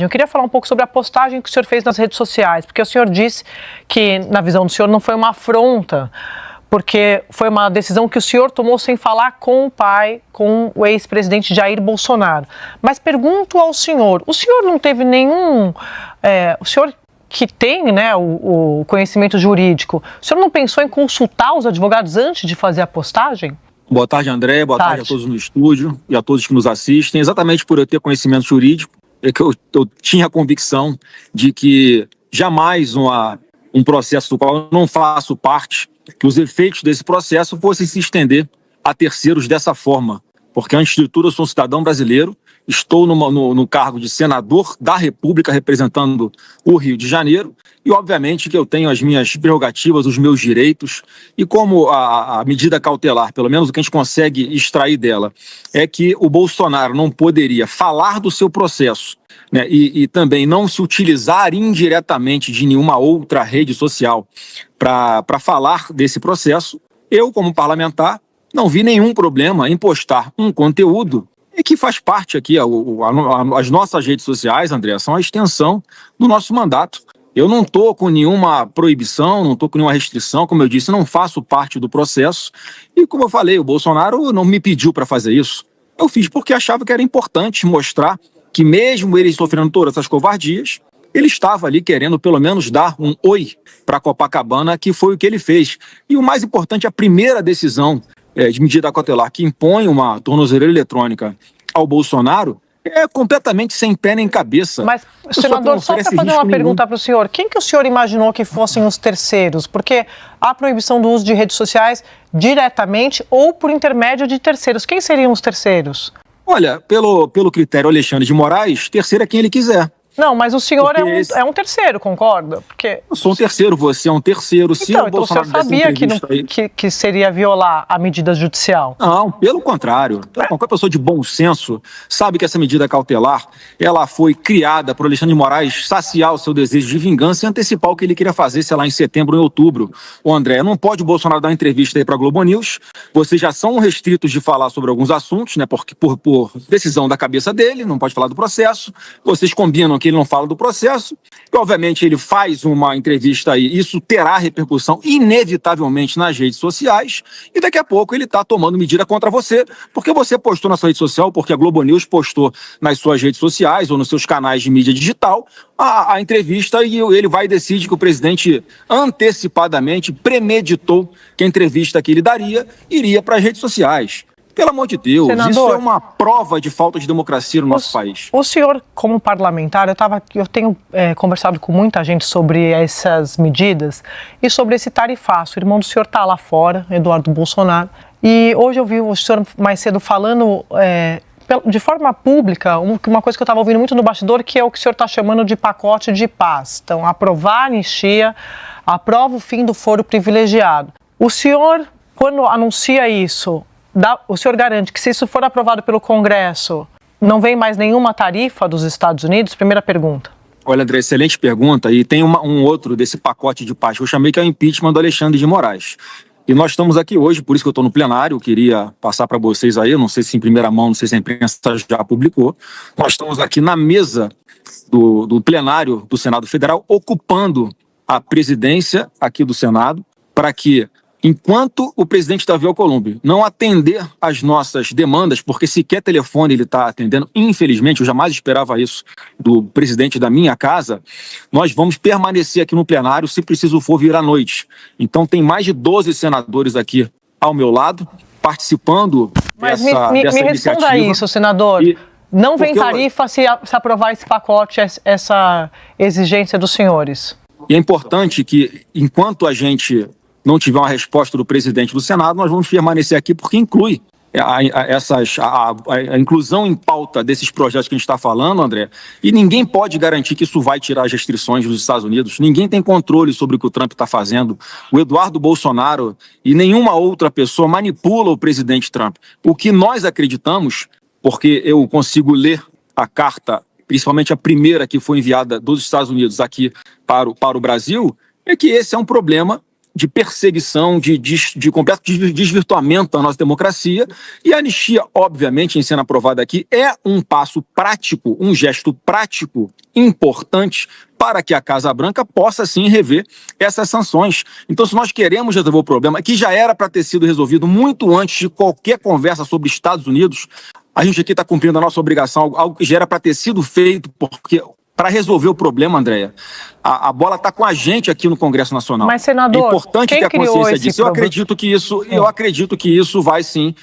Eu queria falar um pouco sobre a postagem que o senhor fez nas redes sociais, porque o senhor disse que, na visão do senhor, não foi uma afronta, porque foi uma decisão que o senhor tomou sem falar com o pai, com o ex-presidente Jair Bolsonaro. Mas pergunto ao senhor, o senhor não teve nenhum... o senhor que tem, né, o conhecimento jurídico, o senhor não pensou em consultar os advogados antes de fazer a postagem? Boa tarde, André. Boa tarde a todos no estúdio e a todos que nos assistem. Exatamente por eu ter conhecimento jurídico, é que eu tinha a convicção de que jamais um processo do qual eu não faço parte, que os efeitos desse processo fossem se estender a terceiros dessa forma. Porque, antes de tudo, eu sou um cidadão brasileiro, estou no cargo de senador da República representando o Rio de Janeiro e, obviamente, que eu tenho as minhas prerrogativas, os meus direitos, e como a medida cautelar, pelo menos o que a gente consegue extrair dela, é que o Bolsonaro não poderia falar do seu processo, né, e também não se utilizar indiretamente de nenhuma outra rede social para falar desse processo, eu, como parlamentar, não vi nenhum problema em postar um conteúdo e que faz parte aqui, as nossas redes sociais, André, são a extensão do nosso mandato. Eu não estou com nenhuma proibição, não estou com nenhuma restrição, como eu disse, não faço parte do processo. E como eu falei, o Bolsonaro não me pediu para fazer isso. Eu fiz porque achava que era importante mostrar que mesmo ele sofrendo todas essas covardias, ele estava ali querendo pelo menos dar um oi para Copacabana, que foi o que ele fez. E o mais importante, a primeira decisão de medida cautelar que impõe uma tornozeleira eletrônica ao Bolsonaro é completamente sem pé nem cabeça. Mas, senador, só para fazer uma pergunta para o senhor, quem que o senhor imaginou que fossem os terceiros? Porque há proibição do uso de redes sociais diretamente ou por intermédio de terceiros. Quem seriam os terceiros? Olha, pelo critério Alexandre de Moraes, terceiro é quem ele quiser. Não, mas o senhor é um terceiro, concorda? Porque... Eu sou um terceiro, você é um terceiro. Se o Bolsonaro o senhor sabia que seria violar a medida judicial? Não, pelo contrário. Qualquer pessoa de bom senso sabe que essa medida cautelar ela foi criada por Alexandre de Moraes saciar o seu desejo de vingança e antecipar o que ele queria fazer, sei lá, em setembro ou em outubro. O André, não pode o Bolsonaro dar uma entrevista aí para a Globo News. Vocês já são restritos de falar sobre alguns assuntos, né? Porque por decisão da cabeça dele, não pode falar do processo. Vocês combinam que ele não fala do processo, e obviamente ele faz uma entrevista aí, isso terá repercussão inevitavelmente nas redes sociais, e daqui a pouco ele está tomando medida contra você, porque você postou na sua rede social, porque a Globo News postou nas suas redes sociais ou nos seus canais de mídia digital a entrevista, e ele vai e decide que o presidente antecipadamente premeditou que a entrevista que ele daria iria para as redes sociais. Pelo amor de Deus, senador, isso é uma prova de falta de democracia no nosso país. O senhor, como parlamentar, eu tenho conversado com muita gente sobre essas medidas e sobre esse tarifaço. O irmão do senhor está lá fora, Eduardo Bolsonaro, e hoje eu vi o senhor mais cedo falando de forma pública, uma coisa que eu estava ouvindo muito no bastidor, que é o que o senhor está chamando de pacote de paz. Então, aprovar a anistia, aprova o fim do foro privilegiado. O senhor, quando anuncia isso... O senhor garante que, se isso for aprovado pelo Congresso, não vem mais nenhuma tarifa dos Estados Unidos? Primeira pergunta. Olha, André, excelente pergunta. E tem um outro desse pacote de paz que eu chamei, que é o impeachment do Alexandre de Moraes. E nós estamos aqui hoje, por isso que eu estou no plenário, eu queria passar para vocês aí, eu não sei se em primeira mão, não sei se a imprensa já publicou. Nós estamos aqui na mesa do plenário do Senado Federal, ocupando a presidência aqui do Senado, para que, enquanto o presidente Davi Alcolumbre não atender às nossas demandas, porque sequer telefone ele está atendendo, infelizmente, eu jamais esperava isso do presidente da minha casa, nós vamos permanecer aqui no plenário, se preciso for vir à noite. Então tem mais de 12 senadores aqui ao meu lado, participando dessa iniciativa. Me responda isso, senador. Não vem tarifa se aprovar esse pacote, essa exigência dos senhores? E é importante que, enquanto a gente não tiver uma resposta do presidente do Senado, nós vamos permanecer aqui porque inclui a inclusão em pauta desses projetos que a gente está falando, André, e ninguém pode garantir que isso vai tirar as restrições dos Estados Unidos, ninguém tem controle sobre o que o Trump está fazendo, o Eduardo Bolsonaro e nenhuma outra pessoa manipula o presidente Trump. O que nós acreditamos, porque eu consigo ler a carta, principalmente a primeira que foi enviada dos Estados Unidos aqui para o Brasil, é que esse é um problema de perseguição, de completo desvirtuamento da nossa democracia. E a anistia, obviamente, em sendo aprovada aqui, é um passo prático, um gesto prático importante para que a Casa Branca possa, sim, rever essas sanções. Então, se nós queremos resolver o problema, que já era para ter sido resolvido muito antes de qualquer conversa sobre Estados Unidos, a gente aqui está cumprindo a nossa obrigação, algo que já era para ter sido feito, porque para resolver o problema, Andréia, a bola está com a gente aqui no Congresso Nacional. Mas, senador, é importante ter a consciência disso. Eu acredito que isso vai, sim,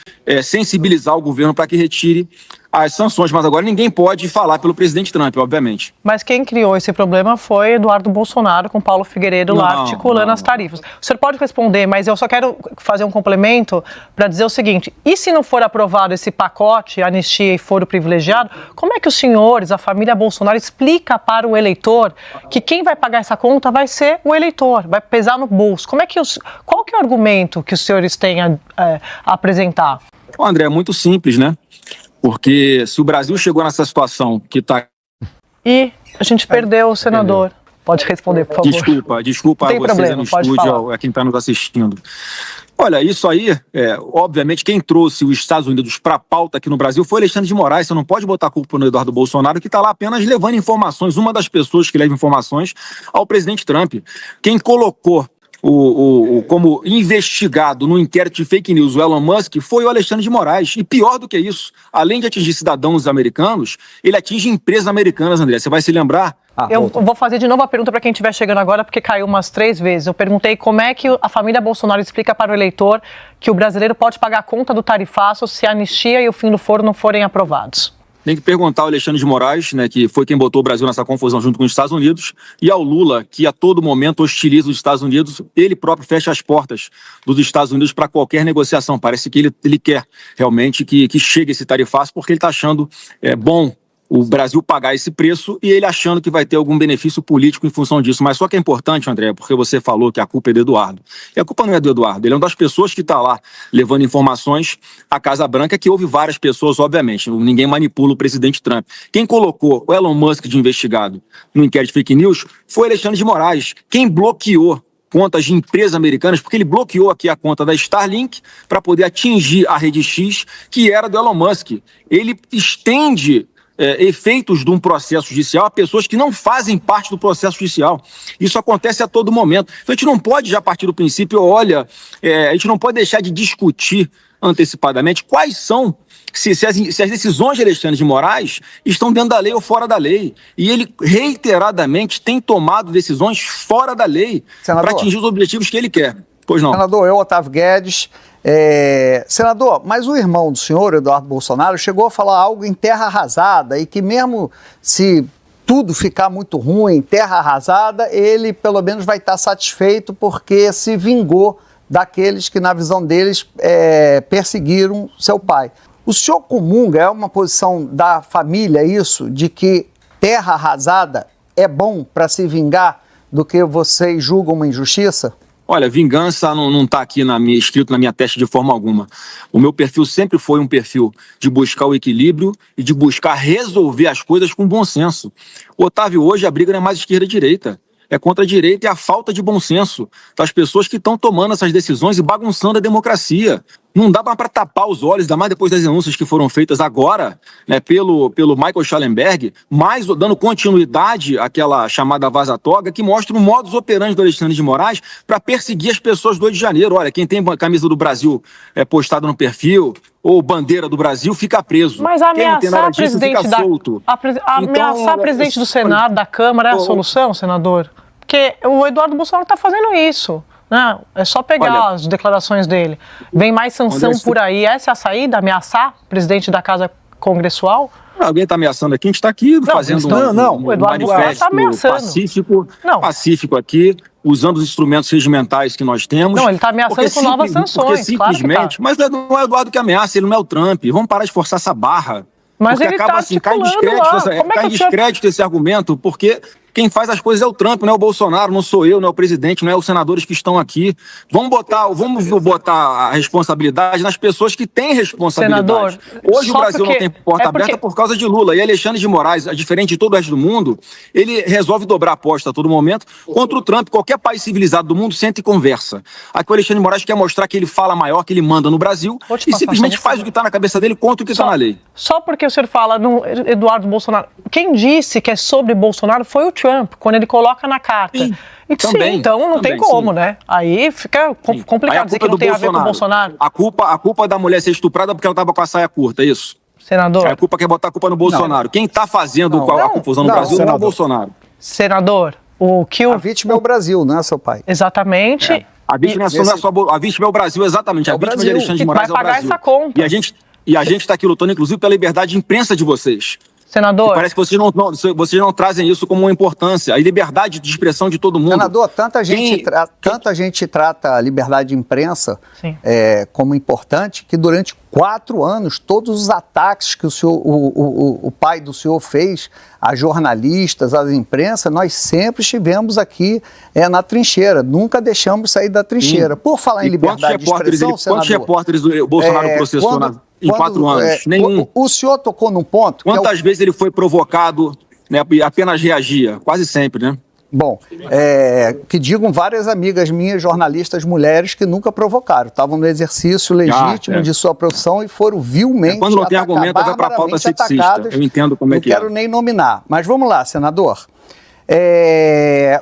sensibilizar o governo para que retire as sanções, mas agora ninguém pode falar pelo presidente Trump, obviamente. Mas quem criou esse problema foi Eduardo Bolsonaro com Paulo Figueiredo lá articulando as tarifas. O senhor pode responder, mas eu só quero fazer um complemento para dizer o seguinte: e se não for aprovado esse pacote, anistia e foro privilegiado, como é que os senhores, a família Bolsonaro, explica para o eleitor que quem vai pagar essa conta vai ser o eleitor, vai pesar no bolso? Qual que é o argumento que os senhores têm a apresentar? André, é muito simples, né? Porque se o Brasil chegou nessa situação que está... E a gente perdeu o senador. Pode responder, por favor. Desculpa a vocês no estúdio, a quem está nos assistindo. Olha, isso aí, obviamente, quem trouxe os Estados Unidos para a pauta aqui no Brasil foi Alexandre de Moraes. Você não pode botar a culpa no Eduardo Bolsonaro, que está lá apenas levando informações, uma das pessoas que leva informações ao presidente Trump. Quem colocou como investigado no inquérito de fake news o Elon Musk foi o Alexandre de Moraes. E pior do que isso, além de atingir cidadãos americanos, ele atinge empresas americanas, André. Você vai se lembrar? Eu vou fazer de novo a pergunta para quem estiver chegando agora, porque caiu umas 3 vezes. Eu perguntei como é que a família Bolsonaro explica para o eleitor que o brasileiro pode pagar a conta do tarifaço se a anistia e o fim do foro não forem aprovados. Tem que perguntar ao Alexandre de Moraes, né, que foi quem botou o Brasil nessa confusão junto com os Estados Unidos, e ao Lula, que a todo momento hostiliza os Estados Unidos. Ele próprio fecha as portas dos Estados Unidos para qualquer negociação. Parece que ele quer realmente que chegue esse tarifaço, porque ele está achando bom o Brasil pagar esse preço e ele achando que vai ter algum benefício político em função disso. Mas só que é importante, André, porque você falou que a culpa é do Eduardo. E a culpa não é do Eduardo, ele é uma das pessoas que está lá levando informações à Casa Branca, que houve várias pessoas, obviamente. Ninguém manipula o presidente Trump. Quem colocou o Elon Musk de investigado no inquérito de fake news foi Alexandre de Moraes. Quem bloqueou contas de empresas americanas, porque ele bloqueou aqui a conta da Starlink para poder atingir a rede X, que era do Elon Musk. Ele estende efeitos de um processo judicial a pessoas que não fazem parte do processo judicial. Isso acontece a todo momento. Então a gente não pode já partir do princípio, a gente não pode deixar de discutir antecipadamente quais são, se as decisões de Alexandre de Moraes estão dentro da lei ou fora da lei. E ele reiteradamente tem tomado decisões fora da lei para atingir os objetivos que ele quer. Pois não. Senador, Otávio Guedes. Senador, mas o irmão do senhor, Eduardo Bolsonaro, chegou a falar algo em terra arrasada e que mesmo se tudo ficar muito ruim, terra arrasada, ele pelo menos vai estar satisfeito porque se vingou daqueles que, na visão deles, perseguiram seu pai. O senhor comunga, é uma posição da família isso, de que terra arrasada é bom para se vingar do que vocês julgam uma injustiça? Olha, vingança não está aqui escrito na minha testa de forma alguma. O meu perfil sempre foi um perfil de buscar o equilíbrio e de buscar resolver as coisas com bom senso. Otávio, hoje a briga não é mais esquerda e direita. É contra a direita e a falta de bom senso das pessoas que estão tomando essas decisões e bagunçando a democracia. Não dá para tapar os olhos, ainda mais depois das denúncias que foram feitas agora, né, pelo Michael Schallenberg, mas dando continuidade àquela chamada vaza-toga, que mostra o modus operandi do Alexandre de Moraes para perseguir as pessoas do Rio de Janeiro. Olha, quem tem camisa do Brasil postada no perfil, ou bandeira do Brasil, fica preso. Mas ameaçar presidente do Senado, da Câmara, é a solução, senador? Porque o Eduardo Bolsonaro está fazendo isso. Não, é só pegar as declarações dele. Vem mais sanção por aí. Essa é a saída? Ameaçar o presidente da Casa Congressual? Alguém está ameaçando aqui? A gente está aqui fazendo o Eduardo manifesto pacífico aqui, usando os instrumentos regimentais que nós temos. Não, ele está ameaçando com novas sanções. Porque simplesmente, claro, mas não é o Eduardo que ameaça, ele não é o Trump. Vamos parar de forçar essa barra. Mas porque ele acaba assim, cai em descrédito esse argumento, porque Quem faz as coisas é o Trump, não é o Bolsonaro, não sou eu, não é o presidente, não é os senadores que estão aqui. Vamos botar a responsabilidade nas pessoas que têm responsabilidade. Senador, hoje o Brasil não tem porta aberta por causa de Lula. E Alexandre de Moraes, diferente de todo o resto do mundo, ele resolve dobrar a aposta a todo momento contra o Trump. Qualquer país civilizado do mundo senta e conversa. Aqui o Alexandre de Moraes quer mostrar que ele fala maior, que ele manda no Brasil e simplesmente faz o que está na cabeça dele contra o que está na lei. Só porque o senhor fala no Eduardo Bolsonaro, quem disse que é sobre Bolsonaro foi o Trump, quando ele coloca na carta. Sim, então não tem como, né? Aí fica complicado dizer que não tem a ver com o Bolsonaro. A culpa da mulher ser estuprada porque ela estava com a saia curta, é isso? Senador. A culpa quer botar a culpa no Bolsonaro. Não. Quem está fazendo a confusão no Brasil não é o Bolsonaro. Senador, a vítima é o Brasil, não é seu pai. Exatamente. É. A vítima a vítima é o Brasil, exatamente. A vítima de Alexandre de Moraes é o Brasil. Vai pagar essa conta. E a gente está aqui lutando, inclusive, pela liberdade de imprensa de vocês. Senador. E parece que vocês não trazem isso como uma importância. A liberdade de expressão de todo mundo. Senador, tanta gente trata a liberdade de imprensa como importante que durante 4 anos, todos os ataques que o pai do senhor fez a jornalistas, às imprensa, nós sempre estivemos aqui na trincheira. Nunca deixamos sair da trincheira. Sim. Por falar em liberdade de expressão, senador... Quantos repórteres o Bolsonaro processou em 4 anos? Nenhum. O senhor tocou num ponto... Quantas vezes ele foi provocado, né, e apenas reagia? Quase sempre, né? Bom, que digam várias amigas minhas, jornalistas mulheres, que nunca provocaram. Estavam no exercício legítimo de sua profissão e foram vilmente quando não tem argumento, vai para a pauta sexista. Eu entendo como é que é. Não quero nem nominar. Mas vamos lá, senador.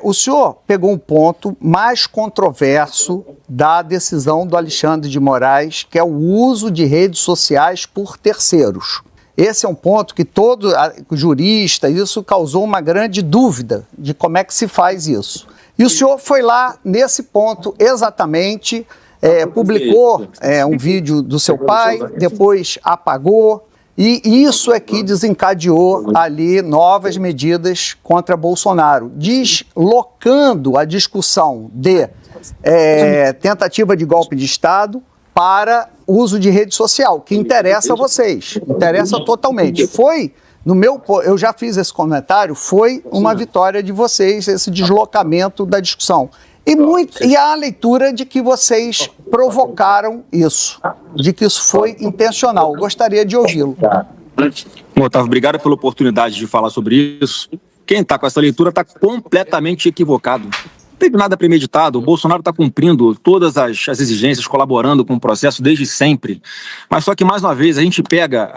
O senhor pegou um ponto mais controverso da decisão do Alexandre de Moraes, que é o uso de redes sociais por terceiros. Esse é um ponto que todo jurista, isso causou uma grande dúvida de como é que se faz isso. E o senhor foi lá nesse ponto exatamente, publicou um vídeo do seu pai, depois apagou, e isso é que desencadeou ali novas medidas contra Bolsonaro, deslocando a discussão de tentativa de golpe de Estado para uso de rede social, que interessa a vocês, interessa totalmente. Eu já fiz esse comentário, foi uma vitória de vocês, esse deslocamento da discussão. E a leitura de que vocês provocaram isso, de que isso foi intencional. Gostaria de ouvi-lo. Otávio, obrigado pela oportunidade de falar sobre isso. Quem está com essa leitura está completamente equivocado. Não teve nada premeditado, o Bolsonaro está cumprindo todas as exigências, colaborando com o processo desde sempre. Mas só que, mais uma vez, a gente pega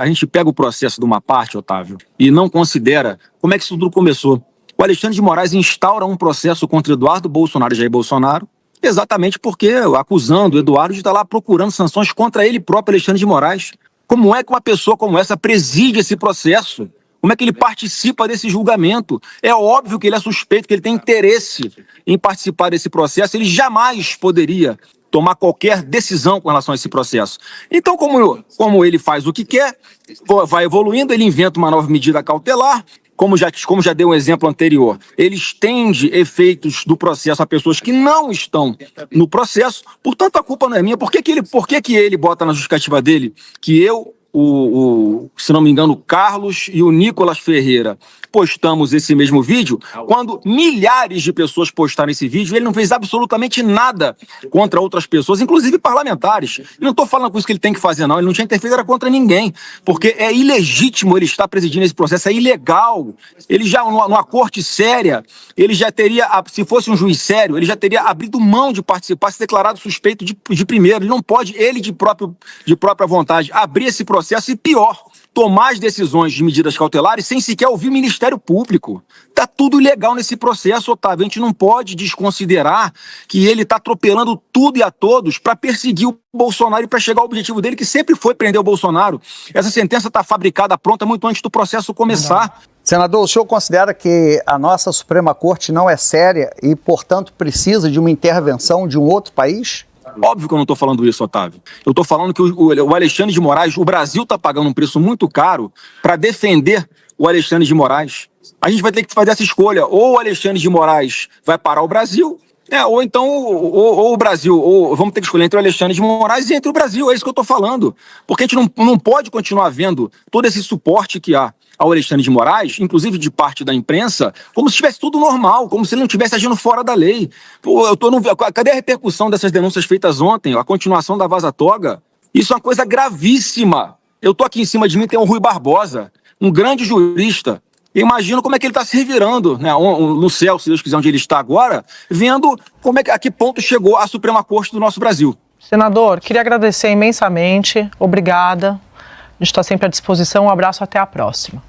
o processo de uma parte, Otávio, e não considera como é que isso tudo começou. O Alexandre de Moraes instaura um processo contra Eduardo Bolsonaro e Jair Bolsonaro, exatamente porque acusando o Eduardo de estar lá procurando sanções contra ele próprio, Alexandre de Moraes. Como é que uma pessoa como essa preside esse processo? Como é que ele participa desse julgamento? É óbvio que ele é suspeito, que ele tem interesse em participar desse processo. Ele jamais poderia tomar qualquer decisão com relação a esse processo. Então, como ele faz o que quer, vai evoluindo, ele inventa uma nova medida cautelar. Como já deu um exemplo anterior, ele estende efeitos do processo a pessoas que não estão no processo. Portanto, a culpa não é minha. Por que ele bota na justificativa dele que eu, se não me engano, o Carlos e o Nicolas Ferreira postamos esse mesmo vídeo, quando milhares de pessoas postaram esse vídeo, ele não fez absolutamente nada contra outras pessoas, inclusive parlamentares. Não estou falando com isso que ele tem que fazer, não. Ele não tinha interferido, era contra ninguém, porque é ilegítimo ele estar presidindo esse processo, é ilegal. Ele já, numa corte séria, ele já teria, se fosse um juiz sério, ele já teria abrido mão de participar, se declarado suspeito de primeiro. Ele não pode, ele de própria vontade, abrir esse processo e, pior, tomar as decisões de medidas cautelares sem sequer ouvir o Ministério Público. Está tudo ilegal nesse processo, Otávio. A gente não pode desconsiderar que ele está atropelando tudo e a todos para perseguir o Bolsonaro e para chegar ao objetivo dele, que sempre foi prender o Bolsonaro. Essa sentença está fabricada, pronta, muito antes do processo começar. Senador, o senhor considera que a nossa Suprema Corte não é séria e, portanto, precisa de uma intervenção de um outro país? Óbvio que eu não estou falando isso, Otávio. Eu estou falando que o Alexandre de Moraes, o Brasil está pagando um preço muito caro para defender o Alexandre de Moraes. A gente vai ter que fazer essa escolha. Ou o Alexandre de Moraes vai parar o Brasil, ou então ou o Brasil, ou vamos ter que escolher entre o Alexandre de Moraes e entre o Brasil. É isso que eu estou falando. Porque a gente não pode continuar vendo todo esse suporte que há ao Alexandre de Moraes, inclusive de parte da imprensa, como se estivesse tudo normal, como se ele não estivesse agindo fora da lei. Pô, cadê a repercussão dessas denúncias feitas ontem, a continuação da vaza-toga? Isso é uma coisa gravíssima. Eu tô aqui em cima de mim, tem o Rui Barbosa, um grande jurista. Eu imagino como é que ele está se revirando, né, no céu, se Deus quiser, onde ele está agora, vendo a que ponto chegou a Suprema Corte do nosso Brasil. Senador, queria agradecer imensamente. Obrigada. A gente está sempre à disposição. Um abraço, até a próxima.